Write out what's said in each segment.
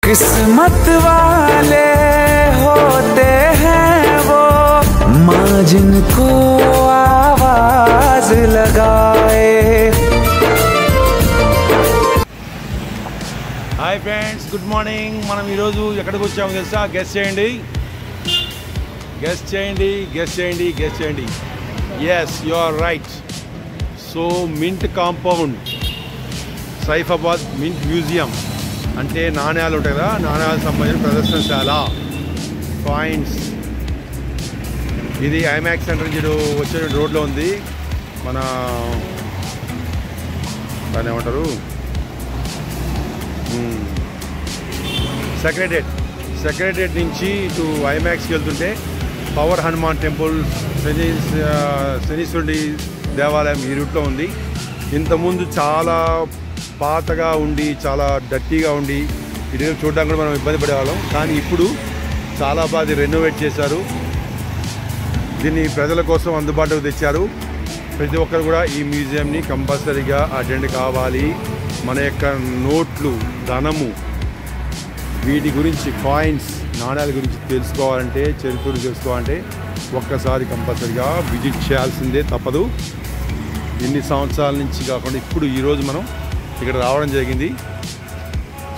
किस्मत वाले होते हैं वो माँ जिनको आवाज लगाए। Hi friends, good morning. మనం ఈరోజు ఎక్కడికి వచ్చాము తెలుసా? గెస్ చేయండి. Yes, you are right. So mint compound, Saifabad mint museum అంటే నాణ్యాలు ఉంటాయి కదా, నాణ్యాలకు సంబంధించిన ప్రదర్శనశాల, కాయిన్స్. ఇది ఐమాక్స్ సెంటర్ నుంచి వచ్చే రోడ్లో ఉంది. మన దాన్ని ఏమంటారు, సెక్రటరియట్ నుంచి ఇటు ఐమాక్స్కి వెళ్తుంటే పవర్ హనుమాన్ టెంపుల్, శనీశ్వరుడి దేవాలయం ఈ రూట్లో ఉంది. ఇంతకుముందు చాలా పాతగా ఉండి, చాలా డర్టీగా ఉండి ఇటు చూడడానికి కూడా మనం ఇబ్బంది పడేవాళ్ళం. కానీ ఇప్పుడు చాలా బాగా రెనోవేట్ చేశారు. దీన్ని ప్రజల కోసం అందుబాటులోకి తెచ్చారు. ప్రతి ఒక్కరు కూడా ఈ మ్యూజియంని కంపల్సరీగా అటెండ్ కావాలి. మన యొక్క నోట్లు, ధనము, వీటి గురించి, కాయిన్స్, నాణ్యాల గురించి తెలుసుకోవాలంటే, చరిత్రను తెలుసుకోవాలంటే ఒక్కసారి కంపల్సరీగా విజిట్ చేయాల్సిందే, తప్పదు. ఇన్ని సంవత్సరాల నుంచి కాకుండా ఇప్పుడు ఈరోజు మనం ఇక్కడ రావడం జరిగింది.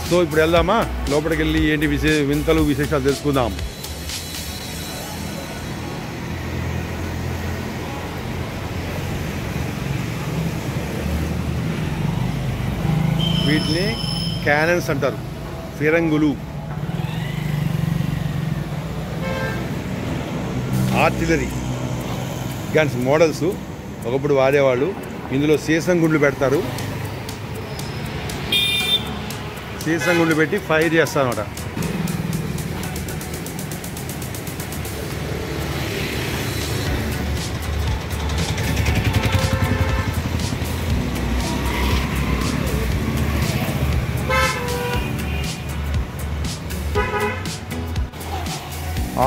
సో ఇప్పుడు వెళ్దామా, లోపలికి వెళ్ళి ఏంటి వింతలు విశేషాలు తెలుసుకుందాం. వీటిని క్యానన్స్ అంటారు, ఫిరంగులు, ఆర్టిలరీ గన్స్ మోడల్స్ ఒకప్పుడు వాడేవాళ్ళు. ఇందులో సీసం గుండ్లు పెడతారు, సీసం గుండ్లు పెట్టి ఫైర్ చేస్తారన్నమాట.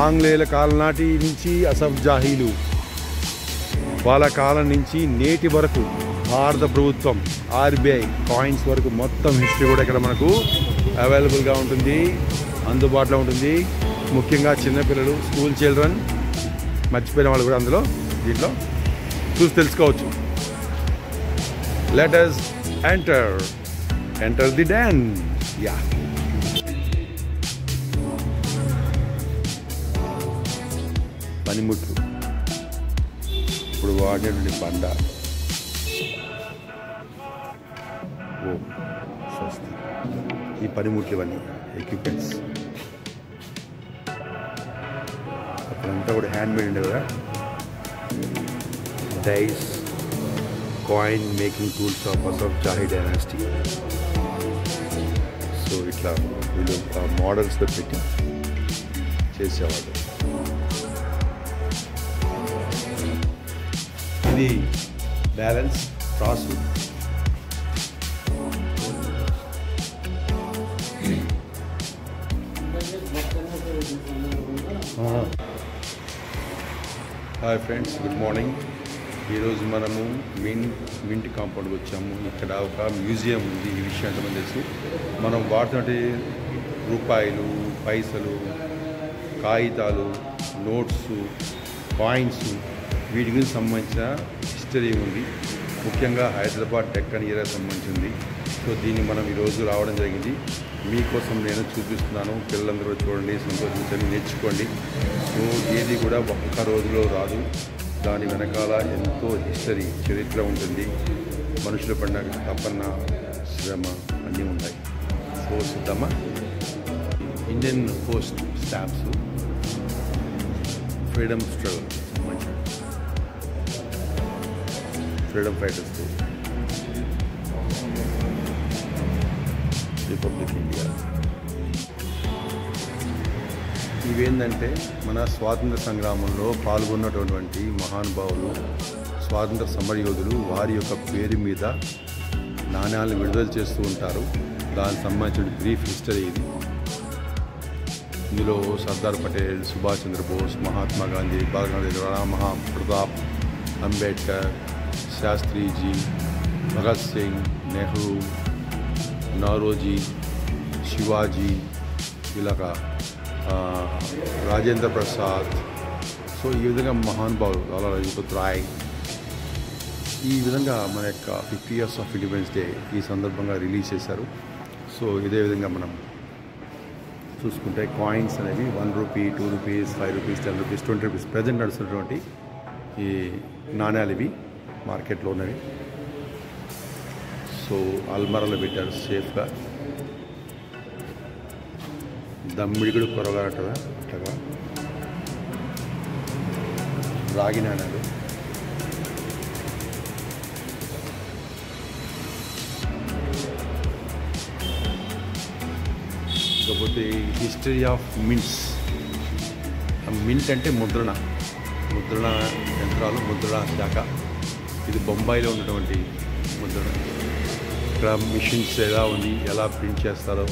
ఆంగ్లేయుల కాలం నాటి నుంచి అసఫ్ జాహీలు వాళ్ళ కాలం నుంచి నేటి వరకు భారత ప్రభుత్వం, ఆర్బీఐ కాయిన్స్ వరకు మొత్తం హిస్టరీ కూడా ఇక్కడ మనకు అవైలబుల్గా ఉంటుంది, అందుబాటులో ఉంటుంది. ముఖ్యంగా చిన్నపిల్లలు, స్కూల్ చిల్డ్రన్, మర్చిపోయిన వాళ్ళు కూడా అందులో దీంట్లో చూసి తెలుసుకోవచ్చు. Let us enter the den. Yeah, పనిముట్లు, ఇప్పుడు వాడేటువంటి బండ, ఈ పనిముట్లు, ఇవన్నీ ఎక్విప్మెంట్స్. అప్పుడంతా కూడా హ్యాండ్మేడ్ ఉండే కదా. Dies, coin making tools of Asaf Jahi dynasty. So ఇట్లా వీళ్ళు ఆ మోడల్స్లో పెట్టి చేసేవాళ్ళు. ఇది బ్యాలెన్స్, త్రాసు, హాయ్ ఫ్రెండ్స్, గుడ్ మార్నింగ్. ఈరోజు మనము మింట్ కాంపౌండ్కి వచ్చాము. ఇక్కడ ఒక మ్యూజియం ఉంది. ఈ విషయం ఎంతమంది తెలుసు? మనం వాడుతున్నట్టు రూపాయలు, పైసలు, కాగితాలు, నోట్స్, కాయిన్స్, వీటి గురించి సంబంధించిన హిస్టరీ ఉంది. ముఖ్యంగా హైదరాబాద్ డెక్కన్ ఏరియా సంబంధించింది. సో దీన్ని మనం ఈరోజు రావడం జరిగింది. మీకోసం నేను చూపిస్తున్నాను. పిల్లలందరూ చూడండి, సంతోషించండి, నేర్చుకోండి. సో ఏది కూడా ఒక్క రోజులో రాదు. దాని వెనకాల ఎంతో హిస్టరీ, చరిత్ర ఉంటుంది. మనుషుల పడిన తపన, శ్రమ అన్నీ ఉంటాయి. సో చూద్దామా. Indian post stamps, freedom struggle సంబంధించిన ఫ్రీడమ్ ఫైటర్స్, రిపబ్లిక్ ఇండియా. ఇవేంటంటే మన స్వాతంత్ర సంగ్రామంలో పాల్గొన్నటువంటి మహానుభావులు, స్వాతంత్ర సమరయోధులు, వారి యొక్క పేరు మీద నాణ్యాలను విడుదల చేస్తూ ఉంటారు. దానికి సంబంధించిన బ్రీఫ్ హిస్టరీ ఇది. ఇందులో సర్దార్ పటేల్, సుభాష్ చంద్రబోస్, మహాత్మా గాంధీ, బాలగంగాధర, మహాప్రతాప్, అంబేద్కర్, శాస్త్రీజీ, భగత్ సింగ్, నెహ్రూ, నౌరోజీ, శివాజీ, ఇలాగా రాజేంద్ర ప్రసాద్. సో ఈ విధంగా మహానుభావులు లాలా లజపత్ రాయ్. ఈ విధంగా మన యొక్క 50 years ఆఫ్ ఇండిపెండెన్స్ డే ఈ సందర్భంగా రిలీజ్ చేశారు. సో ఇదే విధంగా మనం చూసుకుంటే కాయిన్స్ అనేవి 1 rupee, 2 rupees, 5 rupees, 10 rupees, 20 rupees present నడుస్తున్నటువంటి ఈ నాణ్యాలు ఇవి మార్కెట్లో ఉన్నవి. సో అల్మారాలో పెట్టారు సేఫ్గా. దమ్మిడి కూడా కొరగా అంటారా అట్లాగా. రాగి నాణ్యాలు. ఇకపోతే హిస్టరీ ఆఫ్ మింట్స్. మింట్ అంటే ముద్రణ యంత్రాలు, ముద్రణ శాఖ. ఇది బొంబాయిలో ఉన్నటువంటి ముద్రణ. ఇక్కడ మిషన్స్ ఎలా ఉంది, ఎలా ప్రింట్ చేస్తారో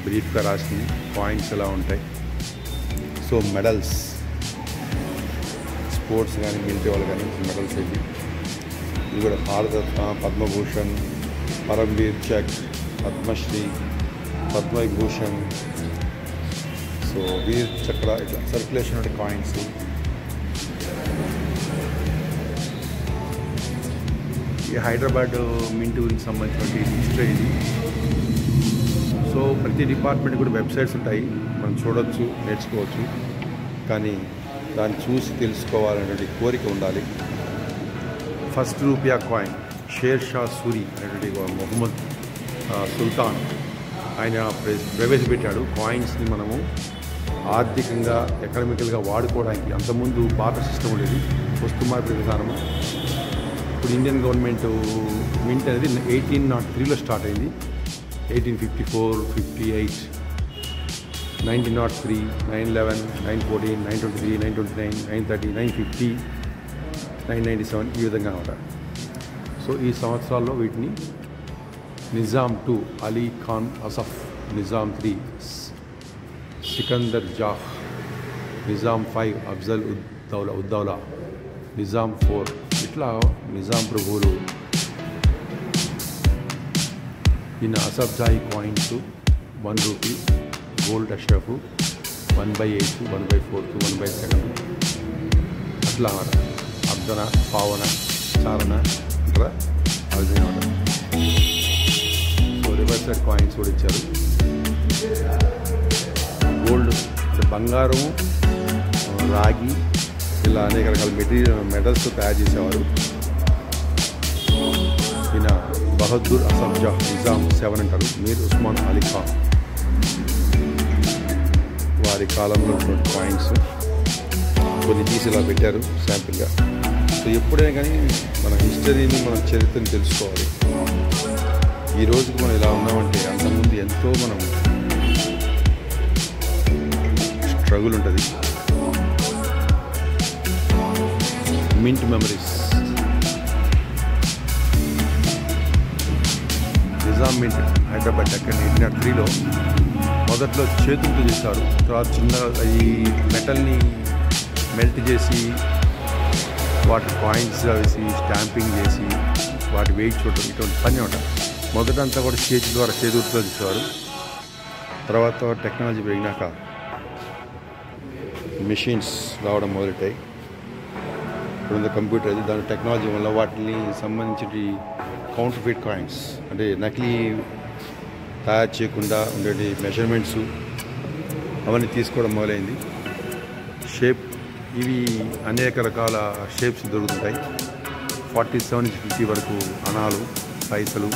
బ్రీఫ్గా రాసింది. కాయిన్స్ ఎలా ఉంటాయి. సో మెడల్స్, స్పోర్ట్స్ కానీ మిలిటరీ వాళ్ళు కానీ మెడల్స్ ఇది. ఇది కూడా భారతరత్న, పద్మభూషణ్, పరమ్వీర్ చక్ర, పద్మశ్రీ, పద్మవిభూషణ్. సో వీర్ చక్ర ఇట్లా సర్క్యులేషన్ అంటే కాయిన్స్. ఈ హైదరాబాద్ మింట్ గురించి సంబంధించినటువంటి హిస్టరీ ఇది. సో ప్రతి డిపార్ట్మెంట్ కూడా వెబ్సైట్స్ ఉంటాయి, మనం చూడవచ్చు, నేర్చుకోవచ్చు. కానీ దాన్ని చూసి తెలుసుకోవాలనేటువంటి కోరిక ఉండాలి. First రూపియా coin share Shah Suri అనేటువంటి మొహమ్మద్ సుల్తాన్ ఆయన ప్రవేశపెట్టాడు. కాయిన్స్ని మనము ఆర్థికంగా, ఎకనామికల్గా వాడుకోవడానికి. అంతకుముందు పాత సిస్టమ్ ఉండేది, వస్తు మార్పిడి విధానము. ఇప్పుడు ఇండియన్ గవర్నమెంట్ మింట్ అనేది 1803లో స్టార్ట్ అయింది. 1854, 58, 1903, 911, 914, 923, 929, 930, 950, 997 ఈ విధంగా అనమాట. సో ఈ సంవత్సరాల్లో వీటిని నిజాం 2 అలీ ఖాన్ అసఫ్, నిజాం 3 సికందర్ జాహ్, నిజాం 5 అఫ్జల్ ఉద్దౌలా, నిజాం 4 ఇట్లా నిజాం ప్రభువులు ఈయన అసఫ్జాయి కాయిన్స్ 1 రూపీ, గోల్డ్ అషరఫ్ 1/8, 1/4, 1/2 అట్లా అన్నమాట. అబ్దన, పావన, చారణ ఇట్లా అది అన్నమాట. సో రివర్సెడ్ కాయిన్స్ కూడా ఇచ్చారు. గోల్డ్ అంటే బంగారం, రాగి ఇలా అనేక రకాల మెటల్స్ తయారు చేసేవారు. ఈయన బహదూర్ అసఫ్ జాహ్, నిజాం 7 అంటారు. మీర్ ఉస్మాన్ అలీ ఖాన్ వారి కాలంలో ఉన్నటువంటి కాయిన్స్ కొన్ని తీసి ఇలా పెట్టారు శాంపిల్గా. సో ఎప్పుడైనా కానీ మన హిస్టరీని, మన చరిత్రని తెలుసుకోవాలి. ఈ రోజుకి మనం ఇలా ఉన్నామంటే అంతకుముందు ఎంతో మనం స్ట్రగుల్ ఉంటుంది. Mint memories. Nizam mint Hyderabad అక్కడ 1803లో మొదట్లో చేతులతో చేశారు. తర్వాత చిన్న ఈ మెటల్ని మెల్ట్ చేసి వాటి కాయిన్స్ వేసి స్టాంపింగ్ చేసి వాటి వెయిట్ చూడటం ఇటువంటి పని అనమాట. మొదటంతా కూడా చేతులతో చేసేవారు. తర్వాత టెక్నాలజీ పెరిగినాక మెషిన్స్ రావడం మొదలెట్టాయి. ఇప్పుడు కంప్యూటర్ అది, దాని టెక్నాలజీ వల్ల వాటిని సంబంధించి కౌంటర్ఫీట్ కాయిన్స్ అంటే నకిలీ తయారు చేయకుండా ఉండే మెజర్మెంట్స్ అవన్నీ తీసుకోవడం మొదలైంది. షేప్ ఇవి అనేక రకాల షేప్స్ దొరుకుతుంటాయి. 47 నుంచి 50 వరకు అనాలు, పైసలు.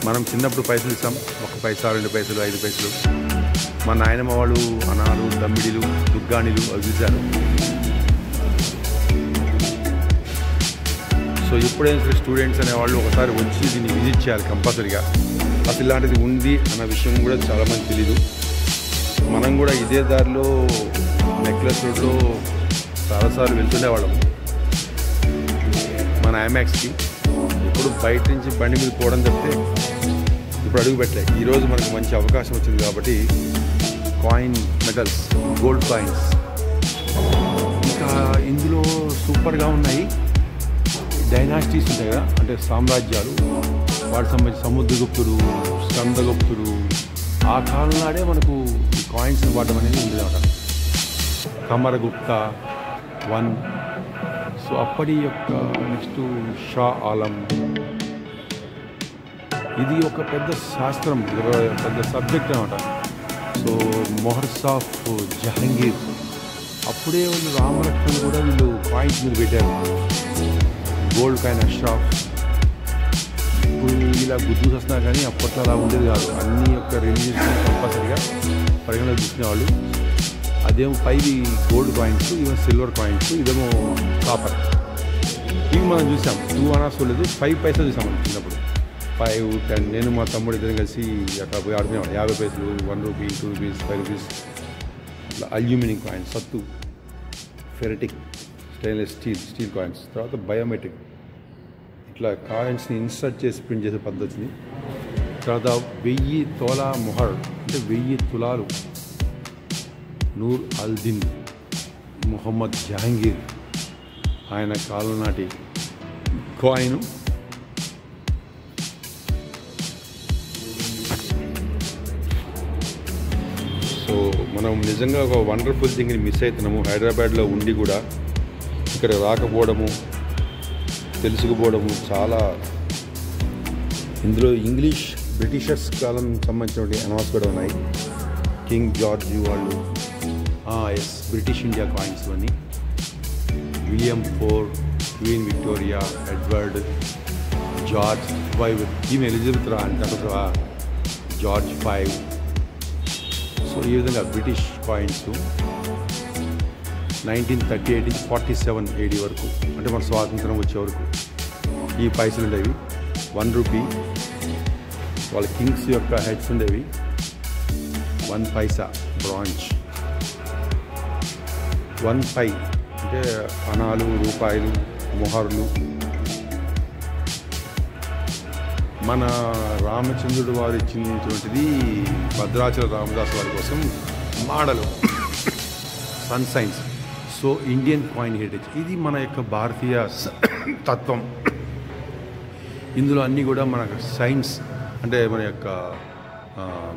మనం చిన్నప్పుడు పైసలు ఇస్తాం, 1 పైసా, 2 పైసలు, 5 పైసలు. మా నాయనమ్మ వాళ్ళు అనాలు, దమ్మిడిలు, దుగ్గాణిలు అవి చూశారు. సో ఎప్పుడైనా సరే స్టూడెంట్స్ అనేవాళ్ళు ఒకసారి వచ్చి దీన్ని విజిట్ చేయాలి కంపల్సరీగా. అసలు ఇలాంటిది ఉంది అన్న విషయం కూడా చాలామంది తెలీదు. మనం కూడా ఇదే దారిలో నెక్లెస్ రోడ్లో చాలాసార్లు వెళ్తుండేవాళ్ళం మన ఐమాక్స్కి. ఇప్పుడు బయట నుంచి బండి మీద పోవడం తప్పితే ఇప్పుడు అడుగు పెట్టలే. ఈరోజు మనకు మంచి అవకాశం వచ్చింది కాబట్టి కాయిన్ మెటల్స్, గోల్డ్ కాయిన్స్ ఇంకా ఇందులో సూపర్గా ఉన్నాయి. డైనాసిటీస్ ఉంటాయి కదా, అంటే సామ్రాజ్యాలు. వాటికి సంబంధించి సముద్రగుప్తుడు, స్కందగుప్తుడు, ఆ కాలం నాడే మనకు ఈ కాయిన్స్ వాడడం అనేది ఉంది అన్నమాట. కమరగుప్తా 1. సో అప్పటి యొక్క నెక్స్ట్ షా ఆలం. ఇది ఒక పెద్ద శాస్త్రం, పెద్ద సబ్జెక్ట్ అనమాట. సో మొహర్స్ ఆఫ్ జహంగీర్, అప్పుడే వాళ్ళు రామలక్ష్మణ్ కూడా వీళ్ళు కాయిన్స్ మీద పెట్టారు. Gold coin Ashraf. ఇప్పుడు ఇలా గుర్తు వస్తున్నా కానీ అప్పట్లో అలా ఉండేది కాదు. అన్ని యొక్క రిలీజియన్స్ కంపల్సరీగా పరిగణలో తీసుకునేవాళ్ళు. అదేమో 5 గోల్డ్ కాయిన్స్, ఇవేమో సిల్వర్ కాయిన్స్, ఇదేమో కాపర్. ఇవి మనం చూసాం. 2 అనాస్ లేదు, 5 పైసలు చూసాం మనం చిన్నప్పుడు. 5, 10. నేను మా తమ్ముడు ఇద్దరం కలిసి అక్కడ పోయి ఆడుకునేవాడు. 50 పైసలు, 1 రూపీ, 2 రూపీస్, 5 రూపీస్. ఇట్లా అల్యూమినియం కాయిన్స్, సత్తు, ఫెరటిక్, స్టెయిన్లెస్ స్టీల్ కాయిన్స్. తర్వాత బయోమెట్రిక్, ఇట్లా కాయిన్స్ని ఇన్సర్ట్ చేసి ప్రింట్ చేసే పద్ధతిని. తర్వాత 1000 తోలా మొహర్, అంటే 1000 తులాలు. నూర్ అల్దిన్ మొహమ్మద్ జహంగీర్ ఆయన కాలం నాటి కాయిన్. సో మనం నిజంగా ఒక వండర్ఫుల్ థింగ్ని మిస్ అవుతున్నాము. హైదరాబాద్లో ఉండి కూడా ఇక్కడ రాకపోవడము, తెలుసుకుపోవడము చాలా. ఇందులో ఇంగ్లీష్ బ్రిటిషర్స్ కాలం సంబంధించినటువంటి అనాస్ కూడా ఉన్నాయి. కింగ్ జార్జ్ వాళ్ళు, ఎస్, బ్రిటిష్ ఇండియా కాయిన్స్ అని. William 4, queen Victoria, Edward, George 5, ఈమె ఎలిజబెత్ రా అంటారు, జార్జ్ 5. సో ఈ విధంగా బ్రిటిష్ కాయిన్స్ 1938 నుంచి 47 AD వరకు, అంటే మన స్వాతంత్రం వచ్చే వరకు ఈ పైసలు ఉండేవి. 1 రూపీ, వాళ్ళ కింగ్స్ యొక్క హెడ్స్ ఉండేవి. 1 పైసా బ్రాంచ్. 1 పై అంటే అనాలు, రూపాయలు, మొహర్లు. మన రామచంద్రుడు వారు ఇచ్చినటువంటిది భద్రాచల రామదాస్ వారి కోసం మాడలు, sun signs. So Indian coin heritage, ఇది మన యొక్క భారతీయ తత్వం. ఇందులో అన్నీ కూడా మన సైన్స్, అంటే మన యొక్క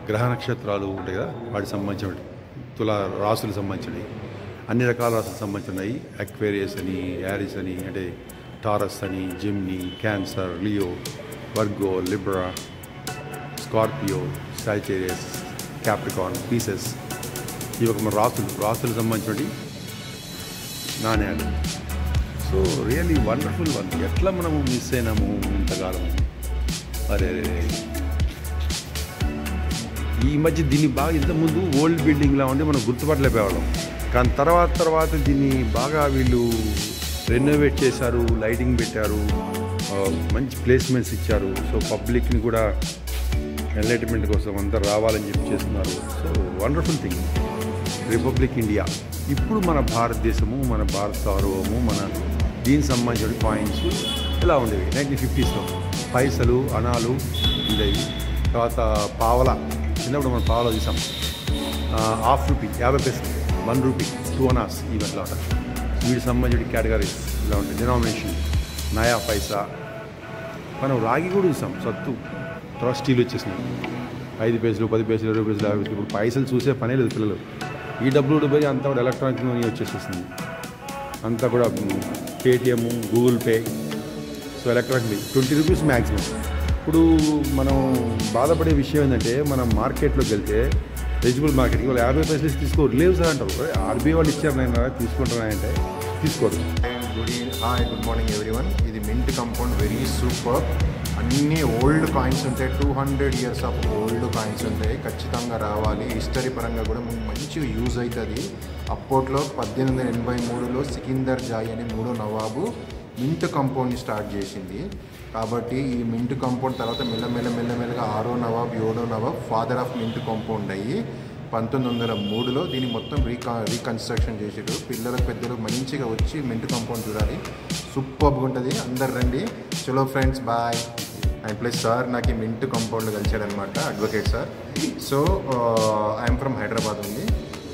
గ్రహ నక్షత్రాలు ఉంటాయి కదా, వాటికి సంబంధించిన రాసులకు సంబంధించినవి, అన్ని రకాల రాసులకు సంబంధించినవి. అక్వేరియస్ అని, యారిస్ అని, అంటే టారస్ అని, Gemini, cancer, Leo, Virgo, Libra, Scorpio, Sagittarius, Capricorn, pieces. ఇవి ఒక మన రాసులకు సంబంధించినవి నాణ్యాలు. So really wonderful one. ఎట్లా మనము మిస్ అయినాము ఇంతకాలము. అరే ఈ మధ్య దీన్ని బాగా, ఇంతకుముందు ఓల్డ్ బిల్డింగ్లా ఉండి మనం గుర్తుపట్టలేకపోయేవాళ్ళం. కానీ తర్వాత దీన్ని బాగా వీళ్ళు రెనోవేట్ చేశారు, లైటింగ్ పెట్టారు, మంచి ప్లేస్మెంట్స్ ఇచ్చారు. సో పబ్లిక్ని కూడా ఎన్లైట్మెంట్ కోసం అంతా రావాలని చెప్పి చేస్తున్నారు. So wonderful thing. Republic India. ఇప్పుడు మన భారతదేశము, మన భారత సార్వభౌము, మన దీనికి సంబంధించిన కాయిన్స్ ఇలా ఉండేవి. 1950s పైసలు, అనాలు ఉండేవి. తర్వాత పావల, చిన్నప్పుడు మనం పావలా చూసాం. ½ రూపీ, 50 పైసలు, 1 రూపీ, 2 అనాస్, ఇవన్నీ అలా. వీటికి సంబంధించిన కేటగిరీస్ ఇలా ఉంటాయి. డినామినేషన్ నయా పైసా. మనం రాగి కూడా చూసాం, సత్తు. తర్వాత స్టీల్ వచ్చేసినాయి. 5 పైసలు, 10 పైసలు, 20 పైసలు, 50 పైసలు. ఇప్పుడు పైసలు చూసే పనే లేదు పిల్లలు. ఈ డబ్బులు పోయి అంతా కూడా ఎలక్ట్రానిక్ మనీ వచ్చేసేస్తుంది. అంతా కూడా Paytm, Google pay. So electronic money 20 rupees maximum. ఇప్పుడు మనం బాధపడే విషయం ఏంటంటే, మనం మార్కెట్లోకి వెళ్తే వెజిటబుల్ మార్కెట్కి వాళ్ళు 50 పైసలు తీసుకోరు. లేవు సార్ అంటారు. ఆర్బీఐ వాళ్ళు ఇచ్చారు, నేను తీసుకుంటున్నానంటే తీసుకోరు. Good morning everyone. ఇది మింట్ కాంపౌండ్, వెరీ సూపర్. అన్ని ఓల్డ్ కాయిన్స్ ఉంటాయి. 200 years ఆఫ్ ఓల్డ్ కాయిన్స్ ఉంటాయి. ఖచ్చితంగా రావాలి. హిస్టరీ పరంగా కూడా మంచి యూజ్ అవుతుంది. అప్పట్లో 1883లో సికిందర్ జాయ్ అని 3వ నవాబు మింట్ కాంపౌండ్ని స్టార్ట్ చేసింది. కాబట్టి ఈ మింట్ కాంపౌండ్ తర్వాత మెల్లమెల్లగా 6వ నవాబ్, 7వ Nawab father of mint compound అయ్యి 1903లో దీన్ని మొత్తం రీకన్స్ట్రక్షన్ చేసారు. పిల్లలకు పెద్దలకు మంచిగా వచ్చి మింట్ కాంపౌండ్ చూడాలి. సూపర్గా ఉంటుంది. అందరు రండి. చలో friends, bye. And plus sir నాకు ఈ మింట్ కాంపౌండ్లో కలిసాడనమాట, advocate sir. So I'm from Hyderabad ఉంది.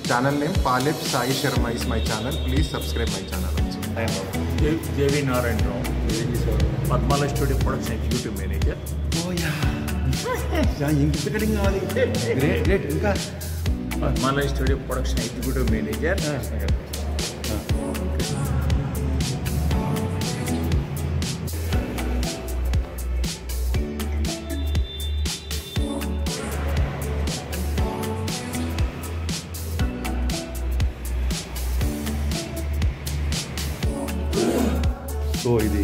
ఛానల్ నేమ్ పాలిప్ Sai Sharma is my channel. Please subscribe my channel. JV Narayan Rao, Padmala Studio Production Executive Manager. ఇంత కటింగ్ కావాలి. Great great. ఇంకా Malay Studio Production Executive Manager. So ఇది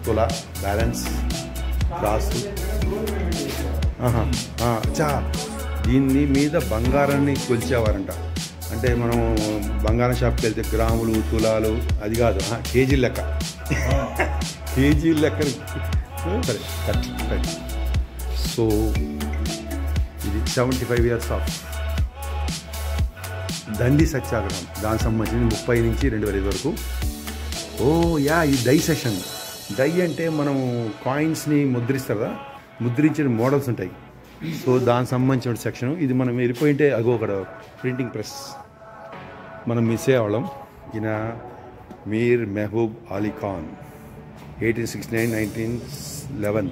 తులా balance రాసు. చా దీన్ని మీద బంగారాన్ని కొలిచేవారంట. అంటే మనం బంగారం షాప్కి వెళ్తే గ్రాములు తులాలు అది కాదు, కేజీ లెక్క. కేజీ లెక్క. సరే కరెక్ట్ కరెక్ట్. సో ఇది 75 years ఆఫ్ దండి సత్యాగ్రహం. దానికి సంబంధించి 30 నుంచి 2005 వరకు. ఓ యా, ఈ డై సెషన్. డై అంటే మనం కాయిన్స్ని ముద్రిస్తారు కదా, ముద్రించిన మోడల్స్ ఉంటాయి. సో దానికి సంబంధించిన సెక్షన్ ఇది. మనం వెళ్ళిపోయింటే అగో అక్కడ ప్రింటింగ్ ప్రెస్ మనం మిస్ అయ్యేవాళ్ళం. ఈయన Mir Mehboob Ali Khan 1869-1911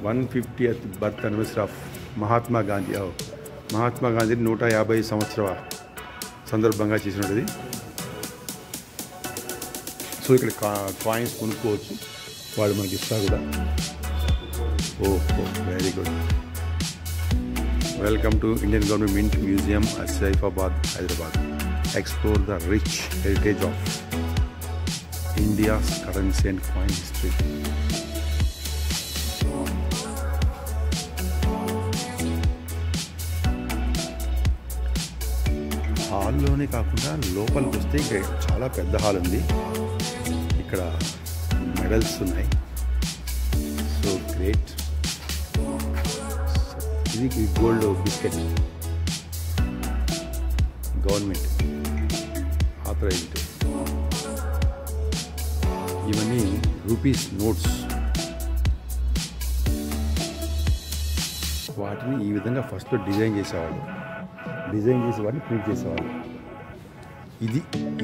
150th birth anniversary of Mahatma Gandhi. Mahatma Gandhi 150 సంవత్సరాల సందర్భంగా చేసినది. సో ఇక్కడ కాయిన్స్ కొనుక్కోవచ్చు, వాళ్ళు మనకి ఇస్తారు కూడా. ఓహో, very good. Welcome to Indian government mint museum at Saifabad, Hyderabad. Explore the rich heritage of India's currency and coin history. హాల్లోనే కాకుండా లోపలికి వస్తే ఇక్కడ చాలా పెద్ద హాల్ ఉంది. ఇక్కడ మెడల్స్ ఉన్నాయి. So great. ఇది గోల్డ్ బిస్కెట్, గవర్నమెంట్ ఆథరైజ్డ్. ఇవన్నీ రూపీస్ నోట్స్. వాటిని ఈ విధంగా ఫస్ట్లో డిజైన్ చేసేవాళ్ళు. డిజైన్ చేసి వాటిని ప్రింట్ చేసేవాళ్ళు.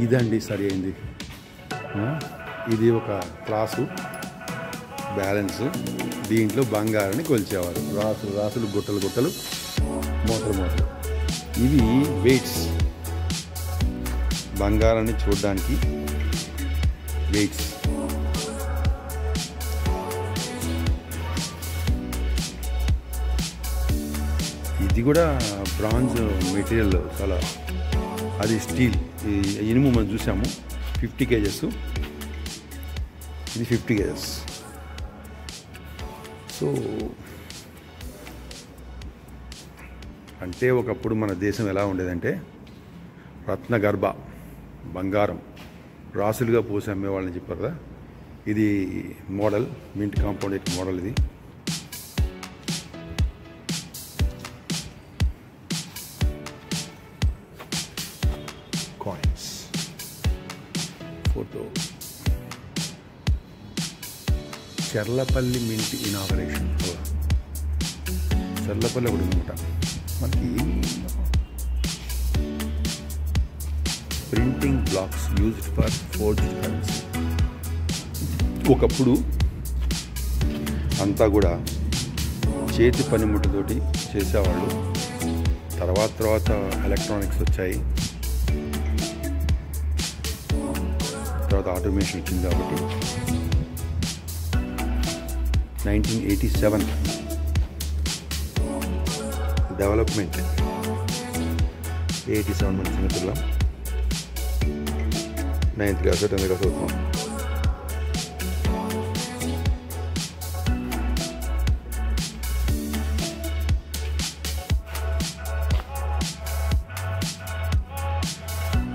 ఇదండి సరి అయింది. ఇది ఒక క్లాసు బ్యాలెన్స్. దీంట్లో బంగారాన్ని కొలిచేవారు. రాసులు గుట్టలు గుట్టలు, మూటలు. ఇవి వెయిట్స్, బంగారాన్ని చూడడానికి వెయిట్స్. ఇది కూడా బ్రాంజ్ మెటీరియల్ చాలా. అది స్టీల్, ఇనుము మనం చూసాము. 50 kgs. ఇది 50 kgs. సో అంటే ఒకప్పుడు మన దేశం ఎలా ఉండేదంటే రత్నగర్భ, బంగారం రాసులుగా పోసి అమ్మేవాళ్ళని చెప్పారు కదా. ఇది మోడల్, మింట్ కాంపౌండ్ యొక్క మోడల్. ఇది coins, photo. Charlapalli mint inauguration. Charlapalli ఒకటి అనమాట మనకి. Printing blocks used for forged currency. ఒకప్పుడు అంతా కూడా చేతి పనిముట్టుతోటి చేసేవాళ్ళు. తర్వాత ఎలక్ట్రానిక్స్ వచ్చాయి, తర్వాత ఆటోమేషన్ వచ్చింది. కాబట్టి 1987 డెవలప్మెంట్. 87 మన చిన్నపిల్ల 9th class 10th class అవుతున్నాం.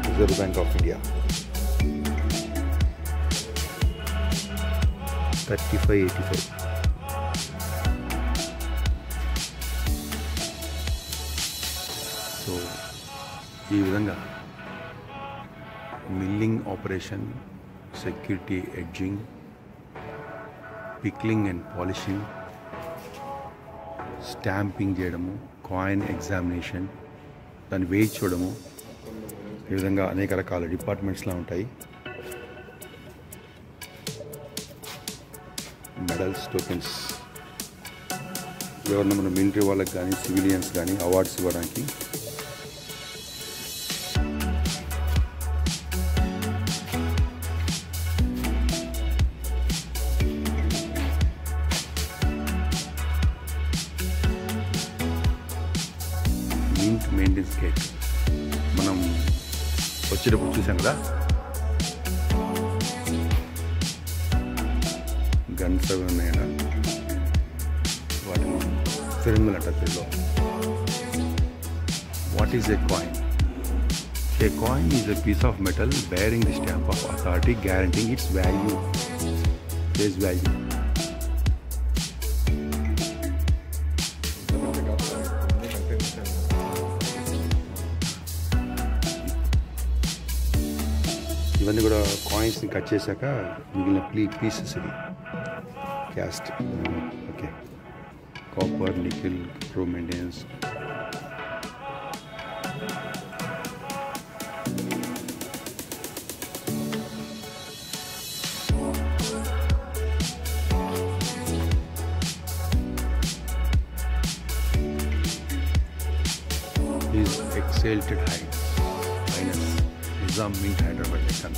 Reserve bank of India 3585. So ఈ విధంగా milling operation, security edging, pickling and polishing, stamping చేయడము, కాయిన్ ఎగ్జామినేషన్, దాన్ని వెయిట్ చూడడము, ఈ విధంగా అనేక రకాల డిపార్ట్మెంట్స్లా ఉంటాయి. Medals, tokens. ఎవరన్నా మన మిలిటరీ వాళ్ళకి కానీ సివిలియన్స్ కానీ అవార్డ్స్ ఇవ్వడానికి. మింట్ మెయింటెనెన్స్ గేట్ మనం వచ్చేటప్పుడు చూసాం కదా. గన్స్ అవి ఉన్నాయట, వాటిని ఫిరంగులు అంట తెలుగులో. What is a coin? A coin is a piece of metal bearing the stamp of authority guaranteeing its value, face value. ఇవన్నీ కూడా కాయిన్స్ని కట్ చేశాక మిగిలిన పీసెస్ ఇవి cast. Okay, copper, nickel, pro maintenance. His exalted highness Nizam Mint Hyderabad Deccan.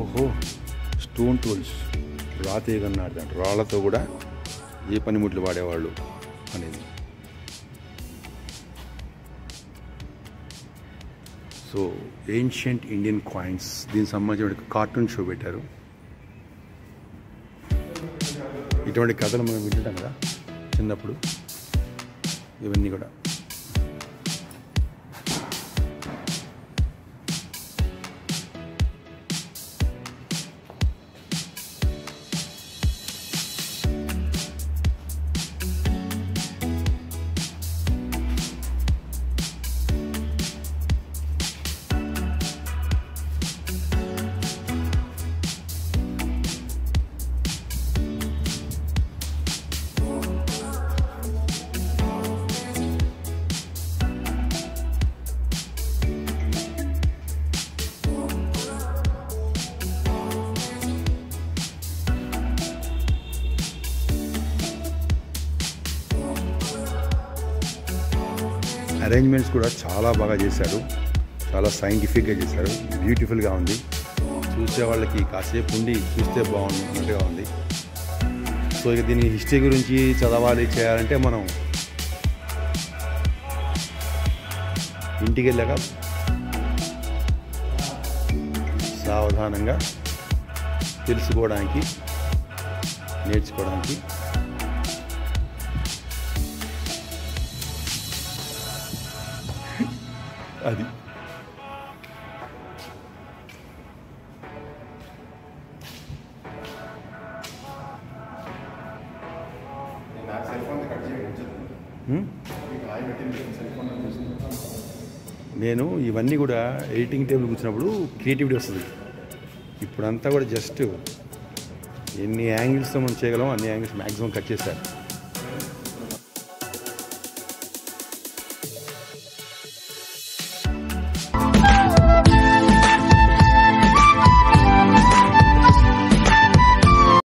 ఓహో, stone tools, రాతి ఏగన్నాడు దాంట్లో, రాళ్లతో కూడా ఏ పనిముట్లు వాడేవాళ్ళు అనేది. సో ఏన్షియంట్ ఇండియన్ కాయిన్స్, దీనికి సంబంధించిన కార్టూన్ షో పెట్టారు. ఇటువంటి కథలు మనం వింటుంటాం కదా చిన్నప్పుడు. ఇవన్నీ కూడా అరేంజ్మెంట్స్ కూడా చాలా బాగా చేశారు, చాలా సైంటిఫిక్గా చేశారు, బ్యూటిఫుల్గా ఉంది. చూసే వాళ్ళకి కాసేపు ఉండి చూస్తే బాగుంది అన్నట్టుగా ఉంది. సో ఇక దీని హిస్టరీ గురించి చదవాలి చేయాలంటే మనం ఇంటికి వెళ్ళాక సావధానంగా తెలుసుకోవడానికి, నేర్చుకోవడానికి అది. నేను ఇవన్నీ కూడా ఎడిటింగ్ టేబుల్ కూర్చున్నప్పుడు క్రియేటివిటీ వస్తుంది. ఇప్పుడంతా కూడా జస్ట్ ఎన్ని యాంగిల్స్తో మనం చేయగలం అన్ని యాంగిల్స్ మ్యాక్సిమం కట్ చేశారు.